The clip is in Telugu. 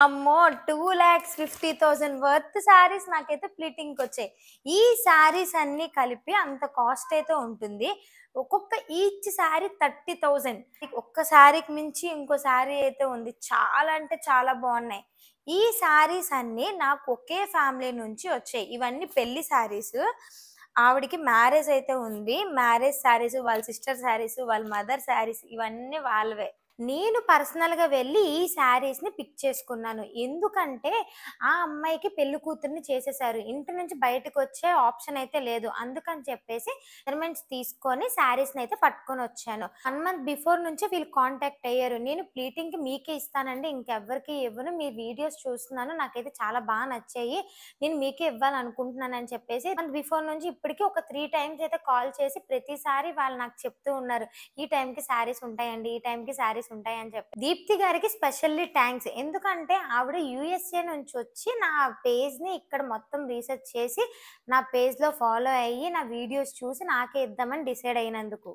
అమ్మో! 2,50,000 వర్త్ శారీస్ నాకైతే ప్లీటింగ్‌కొచ్చాయి. ఈ శారీస్ అన్నీ కలిపి అంత కాస్ట్ అయితే ఉంటుంది. ఒక్కొక్క ఈచ్ శారీ 30,000. ఒక్క శారీకి మించి ఇంకో శారీ అయితే ఉంది. చాలా అంటే చాలా బావున్నాయి. ఈ శారీస్ అన్నీ నాకు ఒకే ఫ్యామిలీ నుంచి వచ్చాయి. ఇవన్నీ పెళ్లి శారీస్. ఆవిడకి మ్యారేజ్ అయితే ఉంది. మ్యారేజ్ శారీస్, వాళ్ళ సిస్టర్ శారీస్, వాళ్ళ మదర్ శారీస్ ఇవన్నీ వాళ్ళవే. నేను పర్సనల్‌గా వెళ్లి ఈ శారీస్‌ని పిక్ చేసుకున్నాను. ఎందుకంటే, ఆ అమ్మాయికి పెళ్లి కూతురిని చేసేసారు. ఇంటి నుంచి బయటకొచ్చే ఆప్షన్ అయితే లేదు. అందుకని చెప్పేసి మెజర్‌మెంట్స్ తీసుకొని శారీస్‌నైతే పట్టుకొనొచ్చాను. 1 మంత్ బిఫోర్ నుంచే వీళ్ళు కాంటాక్ట్ అయ్యారు. నేను ప్లీటింగ్‌కి మీకే ఇస్తానండి. ఇంకెవ్వరికీ ఇవ్వను. మీ వీడియోస్ చూస్తున్నాను. నాకైతే చాలా నచ్చాయి. నేను మీకే ఇవ్వాలనుకుంటున్నానని చెప్పేసి 1 మంత్ బిఫోర్ నుంచి ఇప్పటికి ఒక 3 టైమ్స్ అయితే కాల్ చేసి ప్రతిసారి వాళ్ళు నాకు చెప్తూ ఉన్నారు. ఈ టైంకి శారీస్ ఉంటాయండి. ఈ టైంకి శారీస్ ఉంటాయని చెప్పి. దీప్తి గారికి స్పెషల్లీ థాంక్స్. ఎందుకంటే ఆవిడ యూఎస్ఏ నుంచొచ్చి నా పేజ్‌ని ఇక్కడ మొత్తం రీసెర్చ్ చేసి, నా పేజ్‌లో ఫాలో అయ్యి, నా వీడియోస్ చూసి నాకే ఇద్దామని డిసైడ్ అయినందుకు.